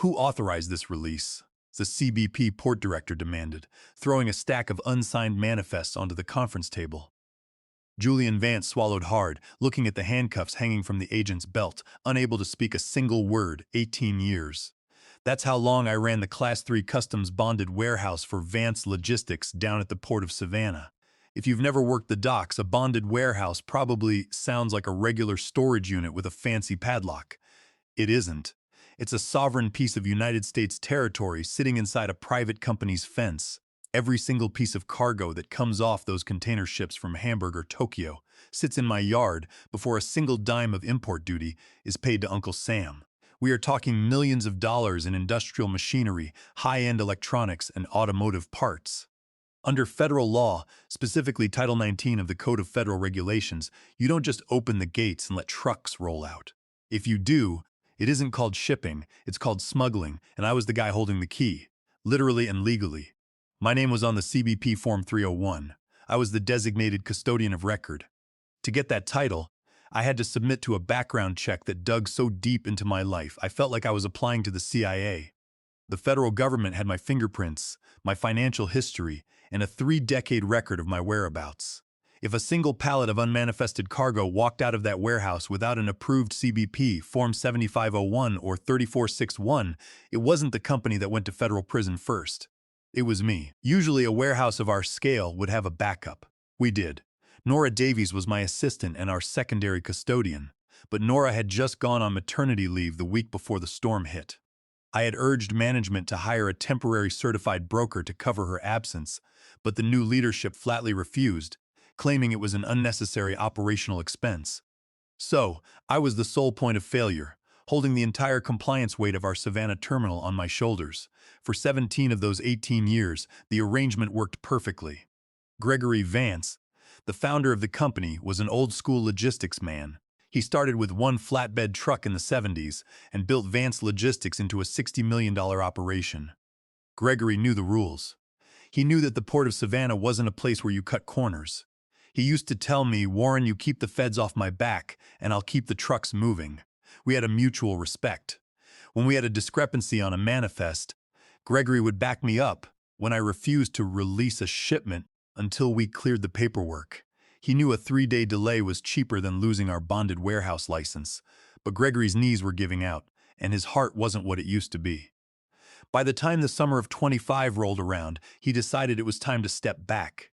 Who authorized this release? The CBP port director demanded, throwing a stack of unsigned manifests onto the conference table. Julian Vance swallowed hard, looking at the handcuffs hanging from the agent's belt, unable to speak a single word. 18 years. That's how long I ran the Class 3 customs bonded warehouse for Vance Logistics down at the Port of Savannah. If you've never worked the docks, a bonded warehouse probably sounds like a regular storage unit with a fancy padlock. It isn't. It's a sovereign piece of United States territory sitting inside a private company's fence. Every single piece of cargo that comes off those container ships from Hamburg or Tokyo sits in my yard before a single dime of import duty is paid to Uncle Sam. We are talking millions of dollars in industrial machinery, high-end electronics, and automotive parts. Under federal law, specifically Title 19 of the Code of Federal Regulations, you don't just open the gates and let trucks roll out. If you do, it isn't called shipping, it's called smuggling, and I was the guy holding the key, literally and legally. My name was on the CBP Form 301. I was the designated custodian of record. To get that title, I had to submit to a background check that dug so deep into my life, I felt like I was applying to the CIA. The federal government had my fingerprints, my financial history, and a 3-decade record of my whereabouts. If a single pallet of unmanifested cargo walked out of that warehouse without an approved CBP, Form 7501 or 3461, it wasn't the company that went to federal prison first. It was me. Usually a warehouse of our scale would have a backup. We did. Nora Davies was my assistant and our secondary custodian, but Nora had just gone on maternity leave the week before the storm hit. I had urged management to hire a temporary certified broker to cover her absence, but the new leadership flatly refused, claiming it was an unnecessary operational expense. So, I was the sole point of failure, holding the entire compliance weight of our Savannah terminal on my shoulders. For 17 of those 18 years, the arrangement worked perfectly. Gregory Vance, the founder of the company, was an old-school logistics man. He started with one flatbed truck in the 70s and built Vance Logistics into a $60 million operation. Gregory knew the rules. He knew that the Port of Savannah wasn't a place where you cut corners. He used to tell me, "Warren, you keep the feds off my back, and I'll keep the trucks moving." We had a mutual respect. When we had a discrepancy on a manifest, Gregory would back me up when I refused to release a shipment until we cleared the paperwork. He knew a 3-day delay was cheaper than losing our bonded warehouse license, but Gregory's knees were giving out, and his heart wasn't what it used to be. By the time the summer of 25 rolled around, he decided it was time to step back.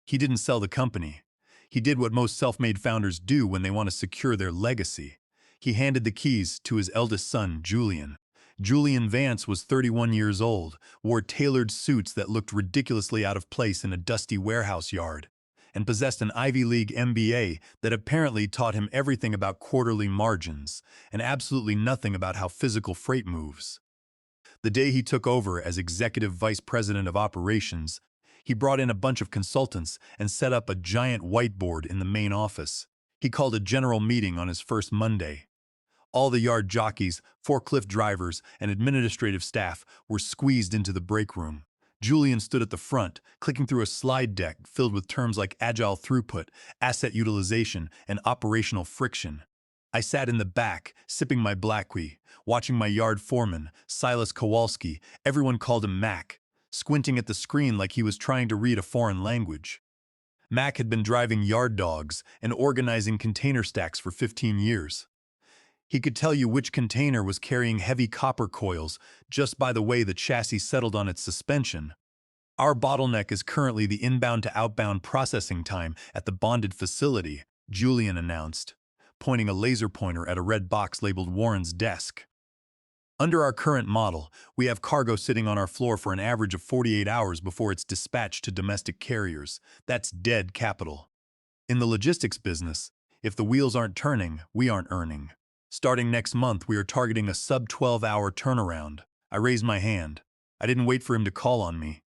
He didn't sell the company. He did what most self-made founders do when they want to secure their legacy. He handed the keys to his eldest son, Julian. Julian Vance was 31 years old, wore tailored suits that looked ridiculously out of place in a dusty warehouse yard, and possessed an Ivy League MBA that apparently taught him everything about quarterly margins and absolutely nothing about how physical freight moves. The day he took over as Executive Vice President of Operations, he brought in a bunch of consultants and set up a giant whiteboard in the main office. He called a general meeting on his first Monday. All the yard jockeys, forklift drivers, and administrative staff were squeezed into the break room. Julian stood at the front, clicking through a slide deck filled with terms like agile throughput, asset utilization, and operational friction. I sat in the back, sipping my blackie, watching my yard foreman, Silas Kowalski, everyone called him Mac, squinting at the screen like he was trying to read a foreign language. Mac had been driving yard dogs and organizing container stacks for 15 years. He could tell you which container was carrying heavy copper coils just by the way the chassis settled on its suspension. Our bottleneck is currently the inbound to outbound processing time at the bonded facility, Julian announced, pointing a laser pointer at a red box labeled Warren's desk. Under our current model, we have cargo sitting on our floor for an average of 48 hours before it's dispatched to domestic carriers. That's dead capital. In the logistics business, if the wheels aren't turning, we aren't earning. Starting next month, we are targeting a sub-12-hour turnaround. I raised my hand. I didn't wait for him to call on me.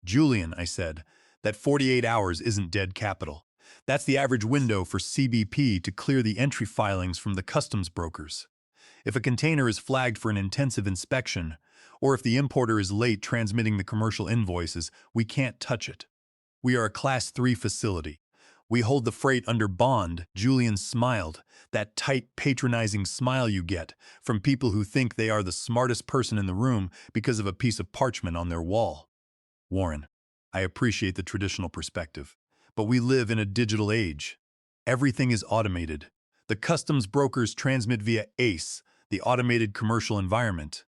"Julian," I said, "that 48 hours isn't dead capital. That's the average window for CBP to clear the entry filings from the customs brokers. If a container is flagged for an intensive inspection, or if the importer is late transmitting the commercial invoices, we can't touch it. We are a Class 3 facility. We hold the freight under bond, Julian smiled, that tight, patronizing smile you get from people who think they are the smartest person in the room because of a piece of parchment on their wall. Warren, I appreciate the traditional perspective, but we live in a digital age. Everything is automated. The customs brokers transmit via ACE, the automated commercial environment.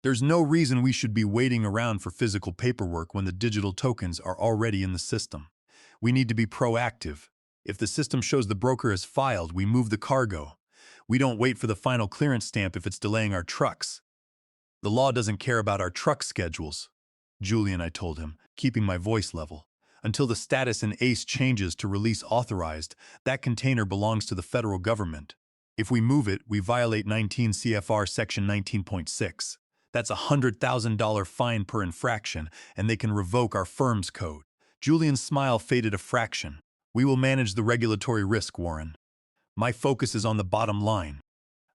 There's no reason we should be waiting around for physical paperwork when the digital tokens are already in the system. We need to be proactive. If the system shows the broker has filed, we move the cargo. We don't wait for the final clearance stamp if it's delaying our trucks. The law doesn't care about our truck schedules. Julian, I told him, keeping my voice level. Until the status in ACE changes to release authorized, that container belongs to the federal government. If we move it, we violate 19 CFR Section 19.6. That's a $100,000 fine per infraction, and they can revoke our firm's code. Julian's smile faded a fraction. We will manage the regulatory risk, Warren. My focus is on the bottom line.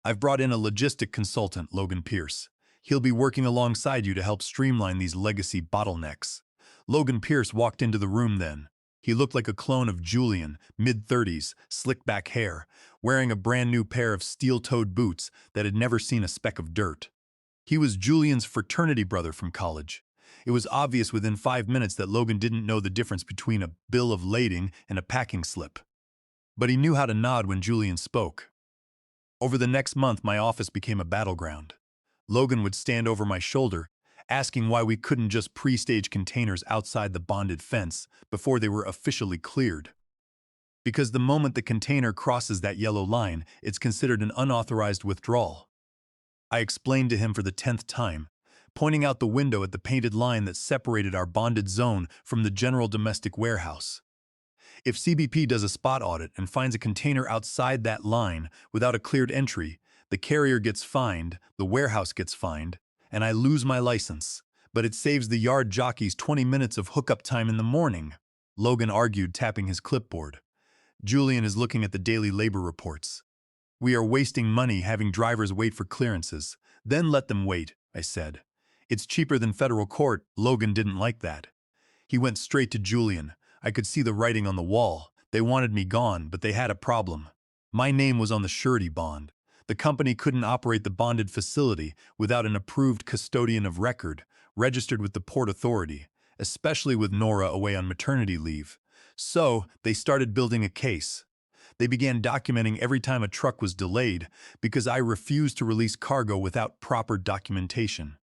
I've brought in a logistic consultant, Logan Pierce. He'll be working alongside you to help streamline these legacy bottlenecks. Logan Pierce walked into the room then. He looked like a clone of Julian, mid-30s, slick-back hair, wearing a brand-new pair of steel-toed boots that had never seen a speck of dirt. He was Julian's fraternity brother from college. It was obvious within 5 minutes that Logan didn't know the difference between a bill of lading and a packing slip. But he knew how to nod when Julian spoke. Over the next month, my office became a battleground. Logan would stand over my shoulder, asking why we couldn't just pre-stage containers outside the bonded fence before they were officially cleared. Because the moment the container crosses that yellow line, it's considered an unauthorized withdrawal. I explained to him for the 10th time, pointing out the window at the painted line that separated our bonded zone from the general domestic warehouse. If CBP does a spot audit and finds a container outside that line without a cleared entry, the carrier gets fined, the warehouse gets fined, and I lose my license. But it saves the yard jockeys 20 minutes of hookup time in the morning, Logan argued, tapping his clipboard. Julian is looking at the daily labor reports. We are wasting money having drivers wait for clearances. Then let them wait, I said. It's cheaper than federal court. Logan didn't like that. He went straight to Julian. I could see the writing on the wall. They wanted me gone, but they had a problem. My name was on the surety bond. The company couldn't operate the bonded facility without an approved custodian of record, registered with the Port Authority, especially with Nora away on maternity leave. So, they started building a case. They began documenting every time a truck was delayed because I refused to release cargo without proper documentation.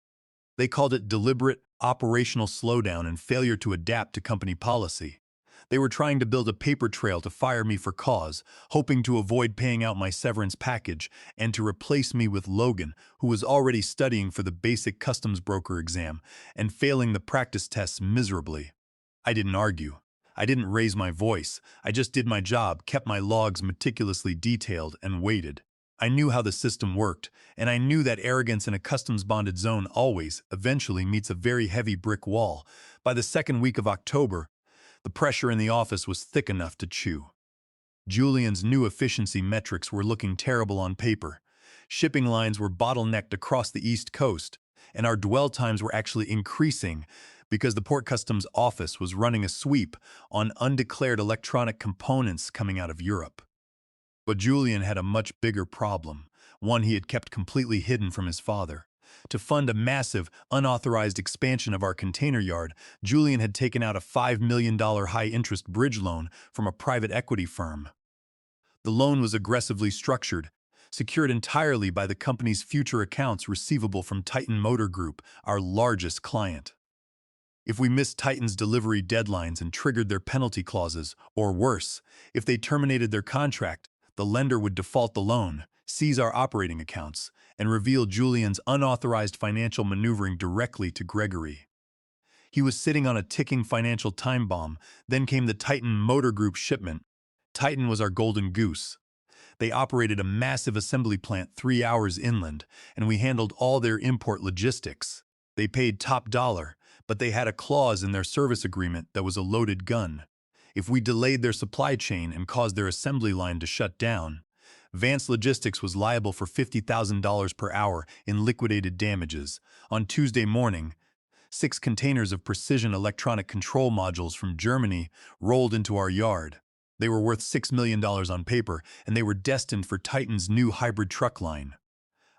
They called it deliberate operational slowdown and failure to adapt to company policy. They were trying to build a paper trail to fire me for cause, hoping to avoid paying out my severance package and to replace me with Logan, who was already studying for the basic customs broker exam and failing the practice tests miserably. I didn't argue. I didn't raise my voice. I just did my job, kept my logs meticulously detailed, and waited. I knew how the system worked, and I knew that arrogance in a customs-bonded zone always, eventually, meets a very heavy brick wall. By the second week of October, the pressure in the office was thick enough to chew. Julian's new efficiency metrics were looking terrible on paper. Shipping lines were bottlenecked across the East Coast, and our dwell times were actually increasing because the Port Customs Office was running a sweep on undeclared electronic components coming out of Europe. But Julian had a much bigger problem, one he had kept completely hidden from his father. To fund a massive, unauthorized expansion of our container yard, Julian had taken out a $5 million high-interest bridge loan from a private equity firm. The loan was aggressively structured, secured entirely by the company's future accounts receivable from Titan Motor Group, our largest client. If we missed Titan's delivery deadlines and triggered their penalty clauses, or worse, if they terminated their contract, the lender would default the loan, seize our operating accounts, and reveal Julian's unauthorized financial maneuvering directly to Gregory. He was sitting on a ticking financial time bomb. Then came the Titan Motor Group shipment. Titan was our golden goose. They operated a massive assembly plant 3 hours inland, and we handled all their import logistics. They paid top dollar, but they had a clause in their service agreement that was a loaded gun. If we delayed their supply chain and caused their assembly line to shut down, Vance Logistics was liable for $50,000 per hour in liquidated damages. On Tuesday morning, 6 containers of precision electronic control modules from Germany rolled into our yard. They were worth $6 million on paper, and they were destined for Titan's new hybrid truck line.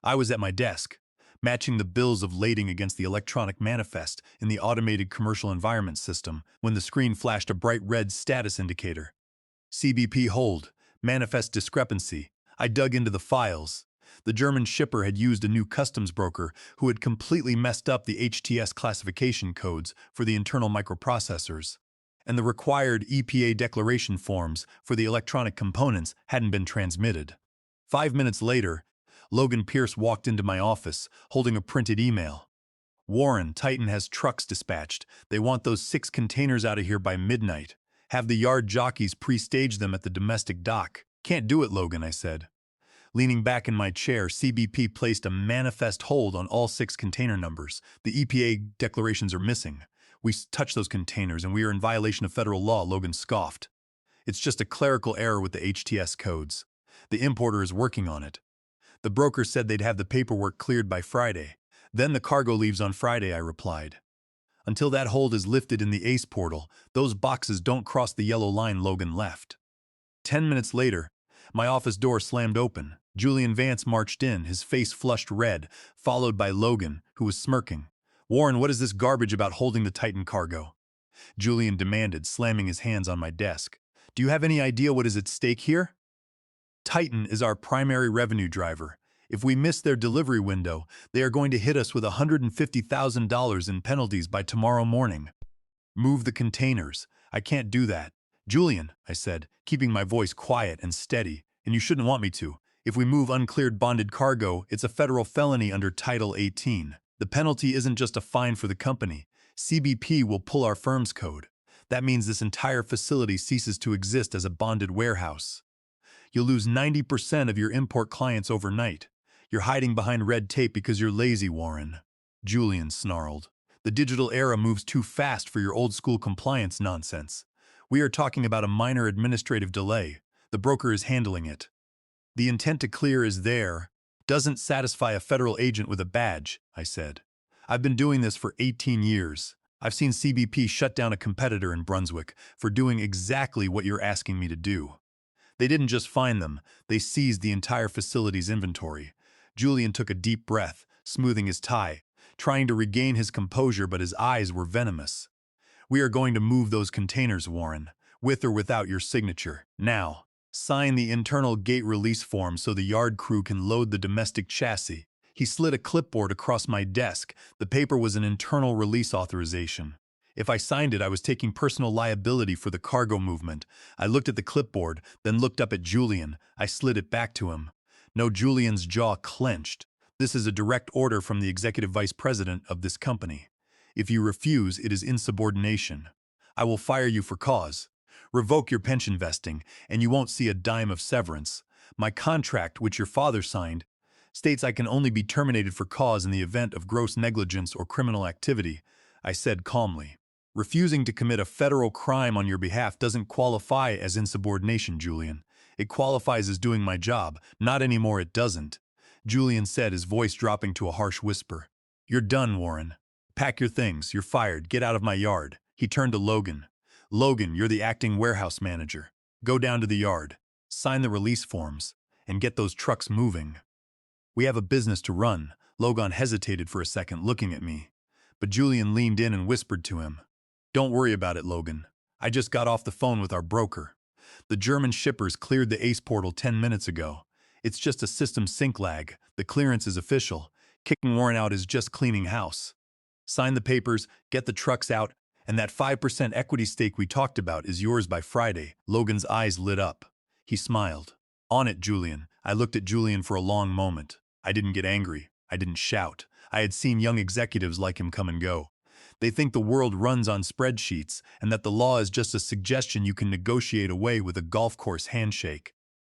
I was at my desk, matching the bills of lading against the electronic manifest in the automated commercial environment system, when the screen flashed a bright red status indicator. CBP hold, manifest discrepancy. I dug into the files. The German shipper had used a new customs broker who had completely messed up the HTS classification codes for the internal microprocessors, and the required EPA declaration forms for the electronic components hadn't been transmitted. 5 minutes later, Logan Pierce walked into my office, holding a printed email. "Warren, Titan has trucks dispatched. They want those 6 containers out of here by midnight. Have the yard jockeys pre-stage them at the domestic dock." "Can't do it, Logan," I said. Leaning back in my chair, CBP placed a manifest hold on all 6 container numbers. "The EPA declarations are missing. We touched those containers and we are in violation of federal law," Logan scoffed. "It's just a clerical error with the HTS codes. The importer is working on it. The broker said they'd have the paperwork cleared by Friday. Then the cargo leaves on Friday," I replied. "Until that hold is lifted in the ACE portal, those boxes don't cross the yellow line," Logan left. 10 minutes later, my office door slammed open. Julian Vance marched in, his face flushed red, followed by Logan, who was smirking. "Warren, what is this garbage about holding the Titan cargo?" Julian demanded, slamming his hands on my desk. "Do you have any idea what is at stake here? Titan is our primary revenue driver. If we miss their delivery window, they are going to hit us with $150,000 in penalties by tomorrow morning. Move the containers." "I can't do that." "Julian," I said, keeping my voice quiet and steady, "and you shouldn't want me to. If we move uncleared bonded cargo, it's a federal felony under Title 18. The penalty isn't just a fine for the company. CBP will pull our firm's code. That means this entire facility ceases to exist as a bonded warehouse. You'll lose 90% of your import clients overnight. You're hiding behind red tape because you're lazy, Warren." Julian snarled. "The digital era moves too fast for your old-school compliance nonsense. We are talking about a minor administrative delay. The broker is handling it. The intent to clear is there. Doesn't satisfy a federal agent with a badge," I said. "I've been doing this for 18 years. I've seen CBP shut down a competitor in Brunswick for doing exactly what you're asking me to do. They didn't just fine them, they seized the entire facility's inventory." Julian took a deep breath, smoothing his tie, trying to regain his composure, but his eyes were venomous. "We are going to move those containers, Warren, with or without your signature. Now, sign the internal gate release form so the yard crew can load the domestic chassis." He slid a clipboard across my desk. The paper was an internal release authorization. If I signed it, I was taking personal liability for the cargo movement. I looked at the clipboard, then looked up at Julian. I slid it back to him. No, Julian's jaw clenched. "This is a direct order from the executive vice president of this company. If you refuse, it is insubordination. I will fire you for cause, revoke your pension vesting, and you won't see a dime of severance. My contract, which your father signed, states I can only be terminated for cause in the event of gross negligence or criminal activity," I said calmly. "Refusing to commit a federal crime on your behalf doesn't qualify as insubordination, Julian. It qualifies as doing my job. Not anymore, it doesn't," Julian said, his voice dropping to a harsh whisper. "You're done, Warren. Pack your things. You're fired. Get out of my yard." He turned to Logan. "Logan, you're the acting warehouse manager. Go down to the yard, sign the release forms, and get those trucks moving. We have a business to run." Logan hesitated for a second, looking at me. But Julian leaned in and whispered to him. "Don't worry about it, Logan. I just got off the phone with our broker. The German shippers cleared the ACE portal 10 minutes ago. It's just a system sync lag. The clearance is official. Kicking Warren out is just cleaning house. Sign the papers, get the trucks out, and that 5% equity stake we talked about is yours by Friday." Logan's eyes lit up. He smiled. "On it, Julian." I looked at Julian for a long moment. I didn't get angry. I didn't shout. I had seen young executives like him come and go. They think the world runs on spreadsheets and that the law is just a suggestion you can negotiate away with a golf course handshake.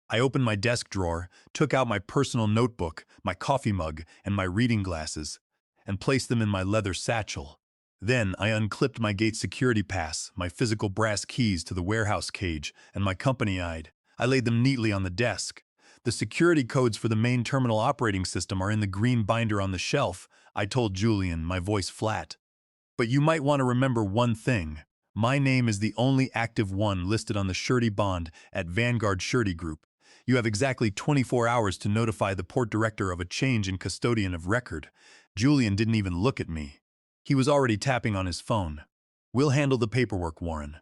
I opened my desk drawer, took out my personal notebook, my coffee mug, and my reading glasses, and placed them in my leather satchel. Then I unclipped my gate security pass, my physical brass keys to the warehouse cage, and my company ID. I laid them neatly on the desk. "The security codes for the main terminal operating system are in the green binder on the shelf," I told Julian, my voice flat. "But you might want to remember one thing. My name is the only active one listed on the surety bond at Vanguard Surety Group. You have exactly 24 hours to notify the port director of a change in custodian of record. Julian didn't even look at me. He was already tapping on his phone. We'll handle the paperwork, Warren.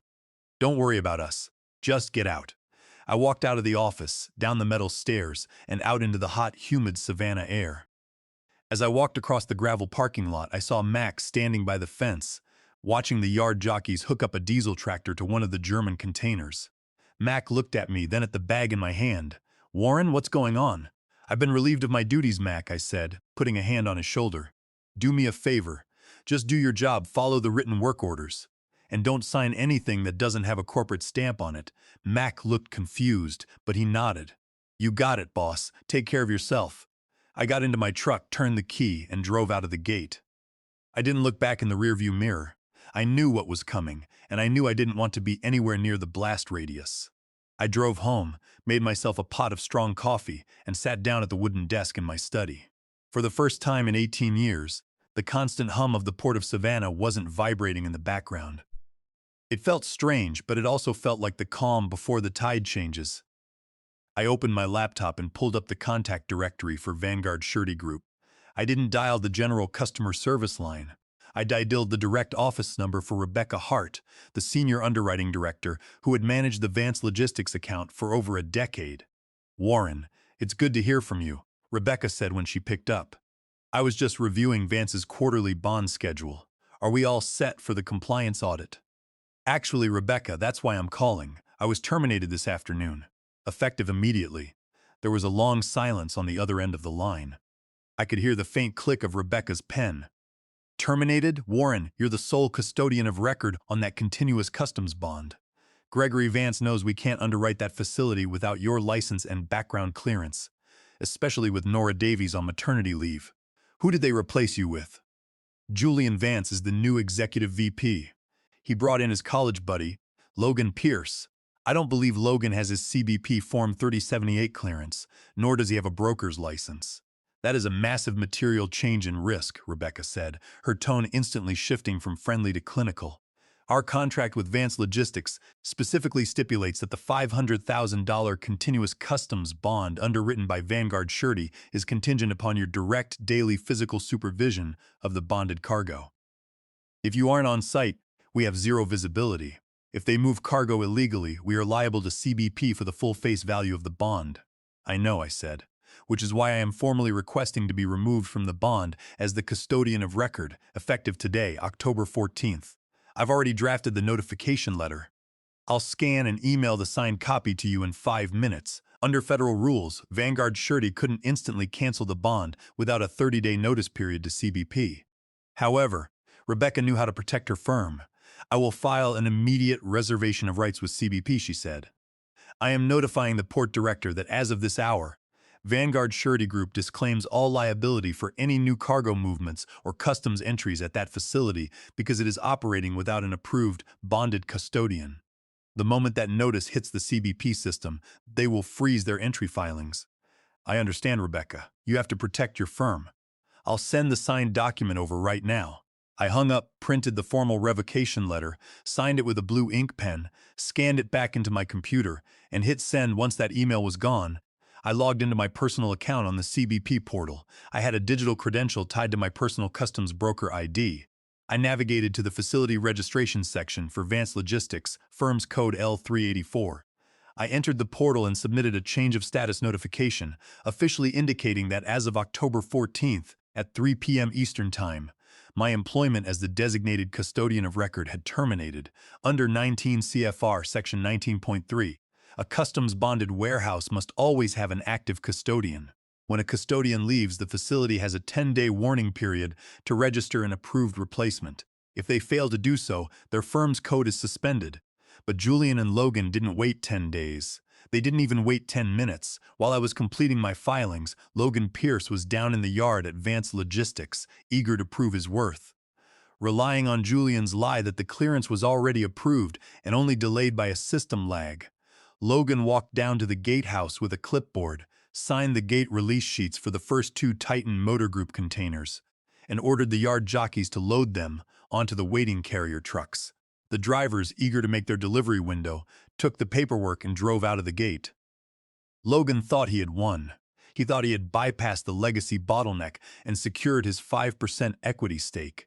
Don't worry about us. Just get out. I walked out of the office, down the metal stairs, and out into the hot, humid Savannah air. As I walked across the gravel parking lot, I saw Max standing by the fence, watching the yard jockeys hook up a diesel tractor to one of the German containers. Mac looked at me, then at the bag in my hand. Warren, what's going on? I've been relieved of my duties, Mac, I said, putting a hand on his shoulder. Do me a favor. Just do your job, follow the written work orders. And don't sign anything that doesn't have a corporate stamp on it. Mac looked confused, but he nodded. You got it, boss. Take care of yourself. I got into my truck, turned the key, and drove out of the gate. I didn't look back in the rearview mirror. I knew what was coming, and I knew I didn't want to be anywhere near the blast radius. I drove home, made myself a pot of strong coffee, and sat down at the wooden desk in my study. For the first time in 18 years, the constant hum of the Port of Savannah wasn't vibrating in the background. It felt strange, but it also felt like the calm before the tide changes. I opened my laptop and pulled up the contact directory for Vanguard Surety Group. I didn't dial the general customer service line. I dialed the direct office number for Rebecca Hart, the senior underwriting director who had managed the Vance Logistics account for over a decade. Warren, it's good to hear from you, Rebecca said when she picked up. I was just reviewing Vance's quarterly bond schedule. Are we all set for the compliance audit? Actually, Rebecca, that's why I'm calling. I was terminated this afternoon. Effective immediately. There was a long silence on the other end of the line. I could hear the faint click of Rebecca's pen. Terminated? Warren, you're the sole custodian of record on that continuous customs bond. Gregory Vance knows we can't underwrite that facility without your license and background clearance, especially with Nora Davies on maternity leave. Who did they replace you with? Julian Vance is the new executive VP. He brought in his college buddy, Logan Pierce. I don't believe Logan has his CBP Form 3078 clearance, nor does he have a broker's license. That is a massive material change in risk, Rebecca said, her tone instantly shifting from friendly to clinical. Our contract with Vance Logistics specifically stipulates that the $500,000 continuous customs bond underwritten by Vanguard Surety is contingent upon your direct daily physical supervision of the bonded cargo. If you aren't on site, we have zero visibility. If they move cargo illegally, we are liable to CBP for the full face value of the bond. I know, I said, which is why I am formally requesting to be removed from the bond as the custodian of record, effective today, October 14th. I've already drafted the notification letter. I'll scan and email the signed copy to you in 5 minutes. Under federal rules, Vanguard Surety couldn't instantly cancel the bond without a 30-day notice period to CBP. However, Rebecca knew how to protect her firm. I will file an immediate reservation of rights with CBP, she said. I am notifying the port director that as of this hour, Vanguard Surety Group disclaims all liability for any new cargo movements or customs entries at that facility because it is operating without an approved, bonded custodian. The moment that notice hits the CBP system, they will freeze their entry filings. I understand, Rebecca. You have to protect your firm. I'll send the signed document over right now. I hung up, printed the formal revocation letter, signed it with a blue ink pen, scanned it back into my computer, and hit send once that email was gone. I logged into my personal account on the CBP portal. I had a digital credential tied to my personal customs broker ID. I navigated to the facility registration section for Vance Logistics, firm's code L384. I entered the portal and submitted a change of status notification, officially indicating that as of October 14th, at 3 p.m. Eastern Time, my employment as the designated custodian of record had terminated under 19 CFR Section 19.3. A customs-bonded warehouse must always have an active custodian. When a custodian leaves, the facility has a 10-day warning period to register an approved replacement. If they fail to do so, their firm's code is suspended. But Julian and Logan didn't wait 10 days. They didn't even wait 10 minutes. While I was completing my filings, Logan Pierce was down in the yard at Vance Logistics, eager to prove his worth. Relying on Julian's lie that the clearance was already approved and only delayed by a system lag, Logan walked down to the gatehouse with a clipboard, signed the gate release sheets for the first 2 Titan Motor Group containers, and ordered the yard jockeys to load them onto the waiting carrier trucks. The drivers, eager to make their delivery window, took the paperwork and drove out of the gate. Logan thought he had won. He thought he had bypassed the legacy bottleneck and secured his 5% equity stake.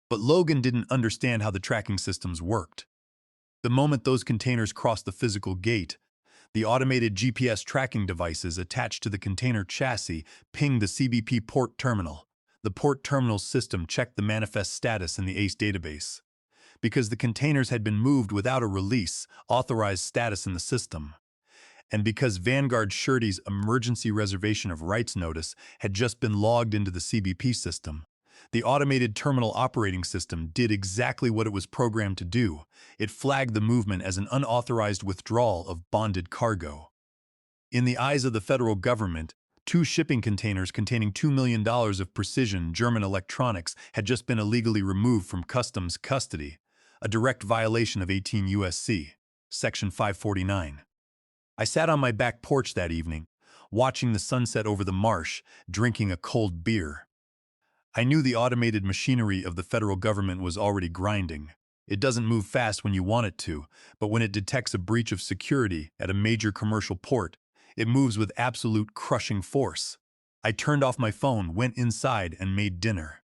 But Logan didn't understand how the tracking systems worked. The moment those containers crossed the physical gate, the automated GPS tracking devices attached to the container chassis pinged the CBP port terminal. The port terminal system checked the manifest status in the ACE database. Because the containers had been moved without a release, authorized status in the system. And because Vanguard Surety's emergency reservation of rights notice had just been logged into the CBP system, the automated terminal operating system did exactly what it was programmed to do. It flagged the movement as an unauthorized withdrawal of bonded cargo. In the eyes of the federal government, 2 shipping containers containing $2 million of precision German electronics had just been illegally removed from customs custody, a direct violation of 18 U.S.C. Section 549. I sat on my back porch that evening, watching the sunset over the marsh, drinking a cold beer. I knew the automated machinery of the federal government was already grinding. It doesn't move fast when you want it to, but when it detects a breach of security at a major commercial port, it moves with absolute crushing force. I turned off my phone, went inside, and made dinner.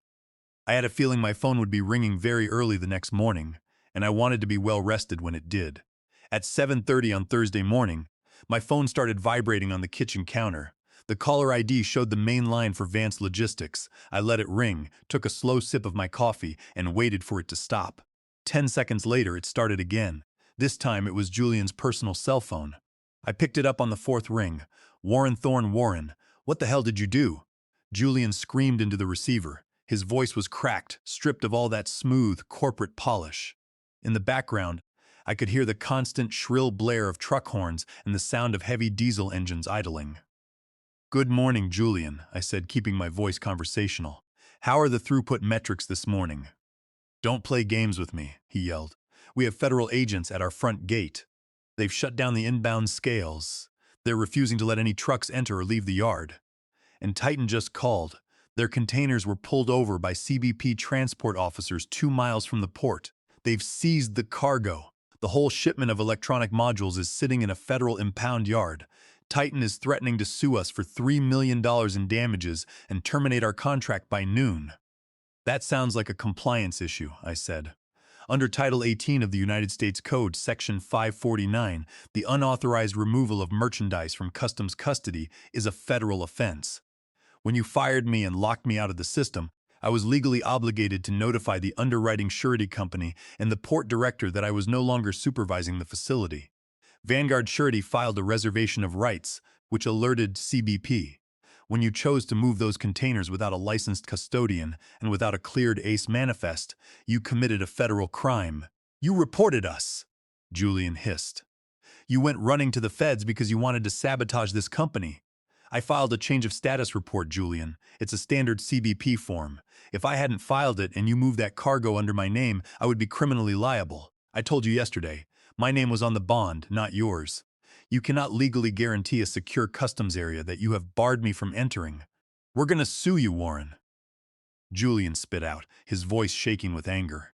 I had a feeling my phone would be ringing very early the next morning, and I wanted to be well rested when it did. At 7:30 on Thursday morning, my phone started vibrating on the kitchen counter. The caller ID showed the main line for Vance Logistics. I let it ring, took a slow sip of my coffee, and waited for it to stop. 10 seconds later, it started again. This time, it was Julian's personal cell phone. I picked it up on the 4th ring. "Warren, Thorne, Warren, what the hell did you do?" Julian screamed into the receiver. His voice was cracked, stripped of all that smooth, corporate polish. In the background, I could hear the constant shrill blare of truck horns and the sound of heavy diesel engines idling. "Good morning, Julian," I said, keeping my voice conversational. "How are the throughput metrics this morning?" "Don't play games with me," he yelled. "We have federal agents at our front gate. They've shut down the inbound scales. They're refusing to let any trucks enter or leave the yard. And Titan just called. Their containers were pulled over by CBP transport officers 2 miles from the port. They've seized the cargo. The whole shipment of electronic modules is sitting in a federal impound yard. Titan is threatening to sue us for $3 million in damages and terminate our contract by noon." "That sounds like a compliance issue," I said. "Under Title 18 of the United States Code, Section 549, the unauthorized removal of merchandise from customs custody is a federal offense. When you fired me and locked me out of the system, I was legally obligated to notify the underwriting surety company and the port director that I was no longer supervising the facility. Vanguard Surety filed a reservation of rights, which alerted CBP. When you chose to move those containers without a licensed custodian and without a cleared ACE manifest, you committed a federal crime. You reported us," Julian hissed. "You went running to the feds because you wanted to sabotage this company." "I filed a change of status report, Julian. It's a standard CBP form. If I hadn't filed it and you moved that cargo under my name, I would be criminally liable. I told you yesterday. My name was on the bond, not yours. You cannot legally guarantee a secure customs area that you have barred me from entering. We're going to sue you, Warren." Julian spit out, his voice shaking with anger.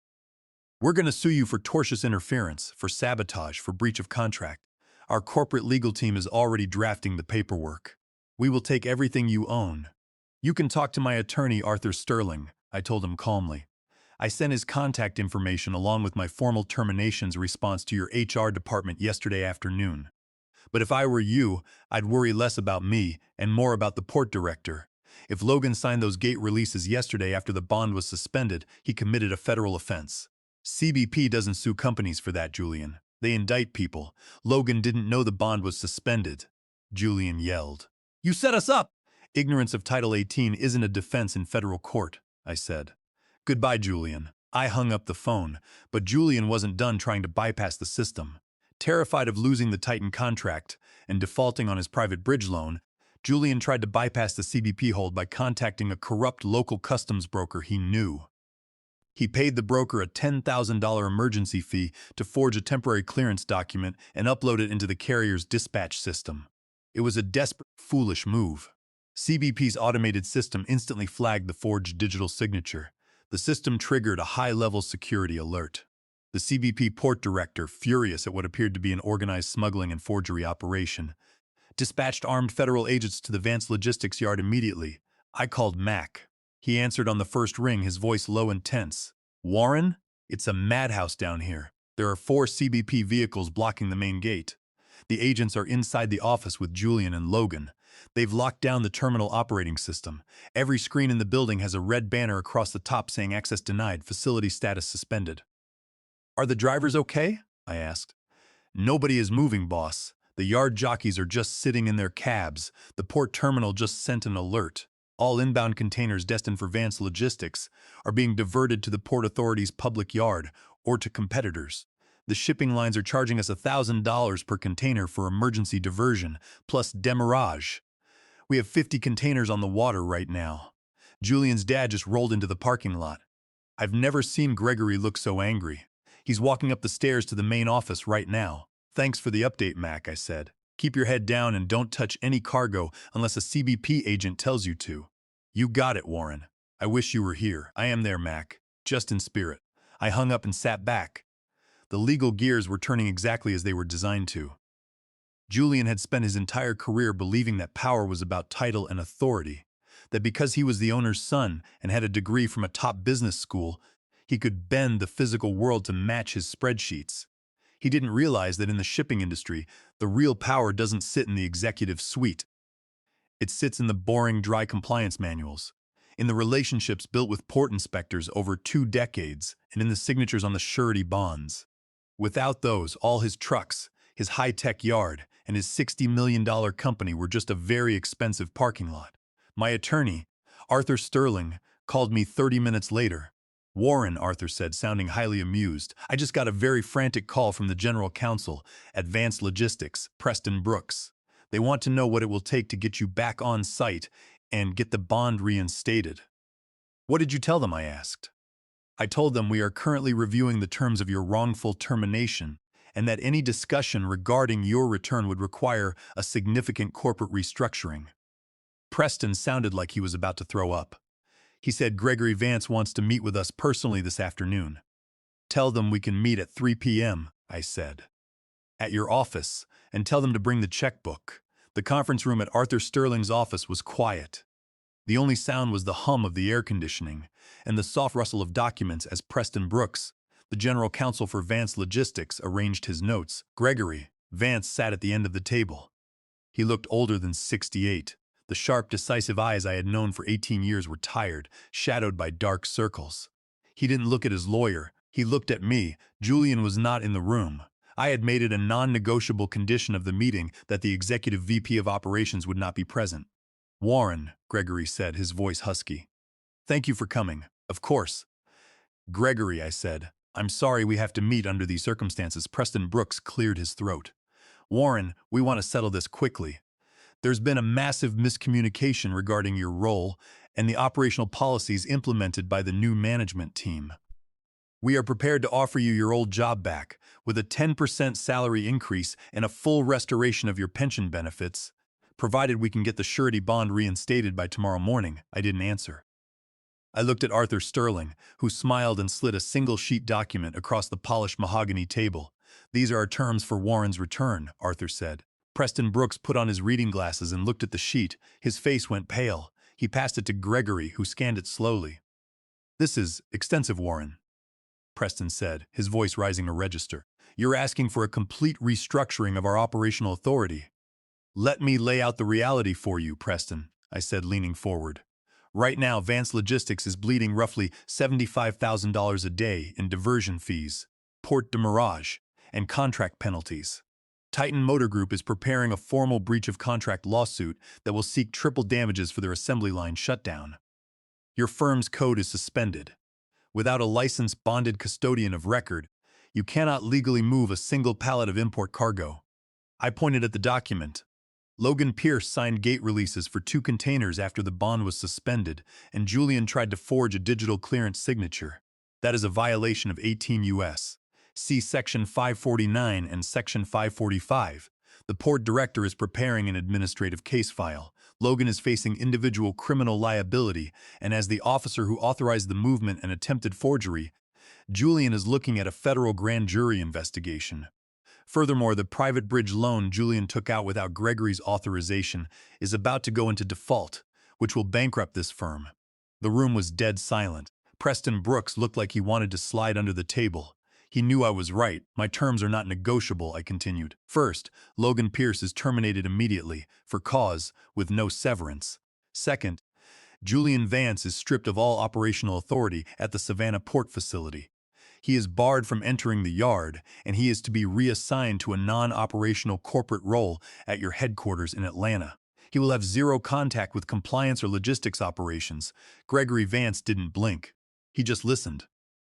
"We're going to sue you for tortious interference, for sabotage, for breach of contract. Our corporate legal team is already drafting the paperwork. We will take everything you own. You can talk to my attorney, Arthur Sterling," I told him calmly. "I sent his contact information along with my formal terminations response to your HR department yesterday afternoon. But if I were you, I'd worry less about me and more about the port director. If Logan signed those gate releases yesterday after the bond was suspended, he committed a federal offense. CBP doesn't sue companies for that, Julian. They indict people. Logan didn't know the bond was suspended," Julian yelled. "You set us up!" "Ignorance of Title 18 isn't a defense in federal court," I said. "Goodbye, Julian." I hung up the phone, but Julian wasn't done trying to bypass the system. Terrified of losing the Titan contract and defaulting on his private bridge loan, Julian tried to bypass the CBP hold by contacting a corrupt local customs broker he knew. He paid the broker a $10,000 emergency fee to forge a temporary clearance document and upload it into the carrier's dispatch system. It was a desperate, foolish move. CBP's automated system instantly flagged the forged digital signature. The system triggered a high-level security alert. The CBP port director, furious at what appeared to be an organized smuggling and forgery operation, dispatched armed federal agents to the Vance Logistics yard immediately. I called Mac. He answered on the first ring, his voice low and tense. "Warren, it's a madhouse down here. There are 4 CBP vehicles blocking the main gate. The agents are inside the office with Julian and Logan. They've locked down the terminal operating system. Every screen in the building has a red banner across the top saying access denied, facility status suspended." "Are the drivers okay?" I asked. "Nobody is moving, boss. The yard jockeys are just sitting in their cabs. The port terminal just sent an alert. All inbound containers destined for Vance Logistics are being diverted to the Port Authority's public yard or to competitors. The shipping lines are charging us $1,000 per container for emergency diversion, plus demurrage. We have 50 containers on the water right now." Julian's dad just rolled into the parking lot. I've never seen Gregory look so angry. He's walking up the stairs to the main office right now. "Thanks for the update, Mac," I said. "Keep your head down and don't touch any cargo unless a CBP agent tells you to." "You got it, Warren. I wish you were here." "I am there, Mac. Just in spirit." I hung up and sat back. The legal gears were turning exactly as they were designed to. Julian had spent his entire career believing that power was about title and authority, that because he was the owner's son and had a degree from a top business school, he could bend the physical world to match his spreadsheets. He didn't realize that in the shipping industry, the real power doesn't sit in the executive suite. It sits in the boring, dry compliance manuals, in the relationships built with port inspectors over 2 decades, and in the signatures on the surety bonds. Without those, all his trucks, his high-tech yard, and his $60 million company were just a very expensive parking lot. My attorney, Arthur Sterling, called me 30 minutes later. "Warren," Arthur said, sounding highly amused, "I just got a very frantic call from the general counsel at Vance Logistics, Preston Brooks. They want to know what it will take to get you back on site and get the bond reinstated." "What did you tell them?" I asked. "I told them we are currently reviewing the terms of your wrongful termination and that any discussion regarding your return would require a significant corporate restructuring." Preston sounded like he was about to throw up. He said, "Gregory Vance wants to meet with us personally this afternoon." "Tell them we can meet at 3 p.m., I said. "At your office, and tell them to bring the checkbook." The conference room at Arthur Sterling's office was quiet. The only sound was the hum of the air conditioning and the soft rustle of documents as Preston Brooks, the general counsel for Vance Logistics, arranged his notes. Gregory Vance sat at the end of the table. He looked older than 68. The sharp, decisive eyes I had known for 18 years were tired, shadowed by dark circles. He didn't look at his lawyer. He looked at me. Julian was not in the room. I had made it a non-negotiable condition of the meeting that the executive VP of operations would not be present. "Warren," Gregory said, his voice husky. "Thank you for coming." "Of course." "Gregory," I said, "I'm sorry we have to meet under these circumstances." Preston Brooks cleared his throat. "Warren, we want to settle this quickly. There's been a massive miscommunication regarding your role and the operational policies implemented by the new management team. We are prepared to offer you your old job back with a 10% salary increase and a full restoration of your pension benefits, provided we can get the surety bond reinstated by tomorrow morning." I didn't answer. I looked at Arthur Sterling, who smiled and slid a single-sheet document across the polished mahogany table. "These are our terms for Warren's return," Arthur said. Preston Brooks put on his reading glasses and looked at the sheet. His face went pale. He passed it to Gregory, who scanned it slowly. "This is extensive, Warren," Preston said, his voice rising a register. "You're asking for a complete restructuring of our operational authority." "Let me lay out the reality for you, Preston," I said, leaning forward. "Right now, Vance Logistics is bleeding roughly $75,000 a day in diversion fees, port demurrage, and contract penalties. Titan Motor Group is preparing a formal breach of contract lawsuit that will seek triple damages for their assembly line shutdown. Your firm's code is suspended. Without a licensed bonded custodian of record, you cannot legally move a single pallet of import cargo." I pointed at the document. Logan Pierce signed gate releases for 2 containers after the bond was suspended, and Julian tried to forge a digital clearance signature. That is a violation of 18 U.S. See Section 549 and Section 545. The port director is preparing an administrative case file. Logan is facing individual criminal liability, and as the officer who authorized the movement and attempted forgery, Julian is looking at a federal grand jury investigation. Furthermore, the private bridge loan Julian took out without Gregory's authorization is about to go into default, which will bankrupt this firm. The room was dead silent. Preston Brooks looked like he wanted to slide under the table. He knew I was right. My terms are not negotiable, I continued. First, Logan Pierce is terminated immediately, for cause, with no severance. Second, Julian Vance is stripped of all operational authority at the Savannah port facility. He is barred from entering the yard, and he is to be reassigned to a non-operational corporate role at your headquarters in Atlanta. He will have zero contact with compliance or logistics operations. Gregory Vance didn't blink. He just listened.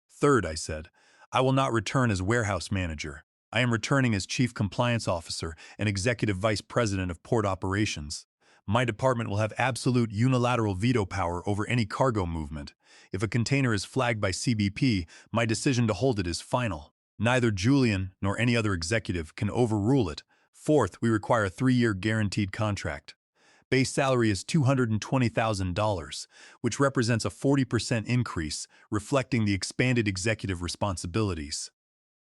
Third, I said, I will not return as warehouse manager. I am returning as chief compliance officer and executive vice president of port operations. My department will have absolute unilateral veto power over any cargo movement. If a container is flagged by CBP, my decision to hold it is final. Neither Julian nor any other executive can overrule it. Fourth, we require a 3-year guaranteed contract. Base salary is $220,000, which represents a 40% increase, reflecting the expanded executive responsibilities.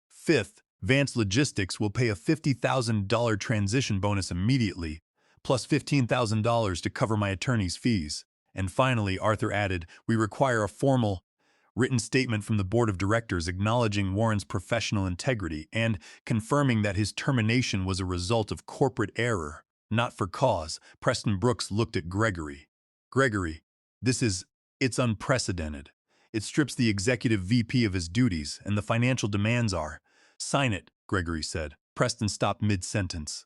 Fifth, Vance Logistics will pay a $50,000 transition bonus immediately, plus $15,000 to cover my attorney's fees. And finally, Arthur added, we require a formal, written statement from the board of directors acknowledging Warren's professional integrity and confirming that his termination was a result of corporate error, not for cause. Preston Brooks looked at Gregory. Gregory, it's unprecedented. It strips the executive VP of his duties, and the financial demands are, sign it, Gregory said. Preston stopped mid-sentence.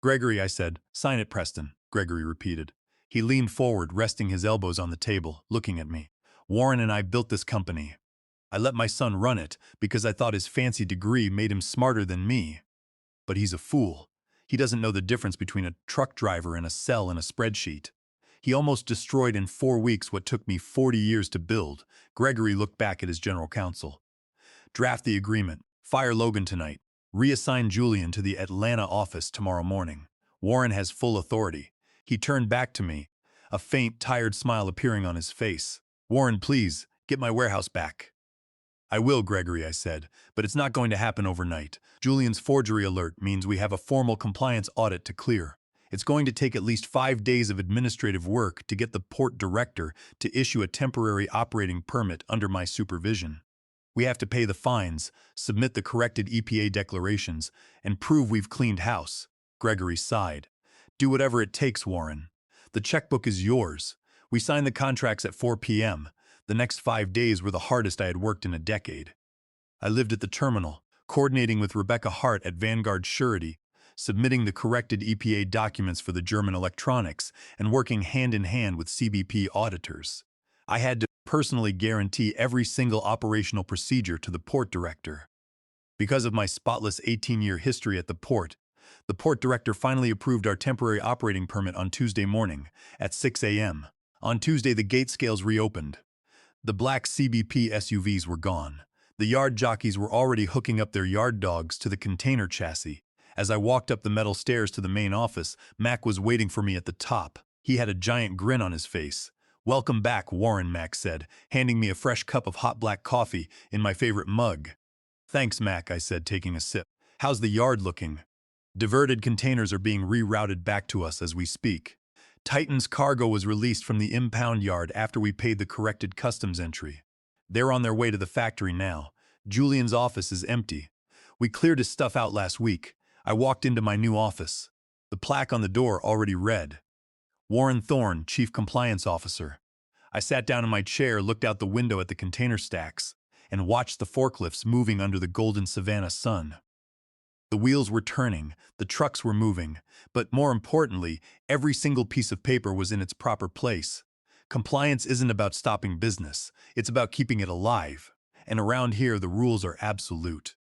Gregory, I said. Sign it, Preston, Gregory repeated. He leaned forward, resting his elbows on the table, looking at me. Warren and I built this company. I let my son run it because I thought his fancy degree made him smarter than me. But he's a fool. He doesn't know the difference between a truck driver and a cell in a spreadsheet. He almost destroyed in 4 weeks what took me 40 years to build. Gregory looked back at his general counsel. Draft the agreement. Fire Logan tonight. Reassign Julian to the Atlanta office tomorrow morning. Warren has full authority. He turned back to me, a faint, tired smile appearing on his face. Warren, please, get my warehouse back. I will, Gregory, I said, but it's not going to happen overnight. Julian's forgery alert means we have a formal compliance audit to clear. It's going to take at least 5 days of administrative work to get the port director to issue a temporary operating permit under my supervision. We have to pay the fines, submit the corrected EPA declarations, and prove we've cleaned house. Gregory sighed. Do whatever it takes, Warren. The checkbook is yours. We signed the contracts at 4 p.m. The next 5 days were the hardest I had worked in a decade. I lived at the terminal, coordinating with Rebecca Hart at Vanguard Surety, submitting the corrected EPA documents for the German electronics, and working hand-in-hand with CBP auditors. I had to personally guarantee every single operational procedure to the port director. Because of my spotless 18-year history at the port director finally approved our temporary operating permit on Tuesday morning at 6 a.m. On Tuesday, the gate scales reopened. The black CBP SUVs were gone. The yard jockeys were already hooking up their yard dogs to the container chassis. As I walked up the metal stairs to the main office, Mac was waiting for me at the top. He had a giant grin on his face. Welcome back, Warren, Mac said, handing me a fresh cup of hot black coffee in my favorite mug. Thanks, Mac, I said, taking a sip. How's the yard looking? Diverted containers are being rerouted back to us as we speak. Titan's cargo was released from the impound yard after we paid the corrected customs entry. They're on their way to the factory now. Julian's office is empty. We cleared his stuff out last week. I walked into my new office. The plaque on the door already read, Warren Thorne, Chief Compliance Officer. I sat down in my chair, looked out the window at the container stacks, and watched the forklifts moving under the golden Savannah sun. The wheels were turning, the trucks were moving, but more importantly, every single piece of paper was in its proper place. Compliance isn't about stopping business, it's about keeping it alive. And around here, the rules are absolute.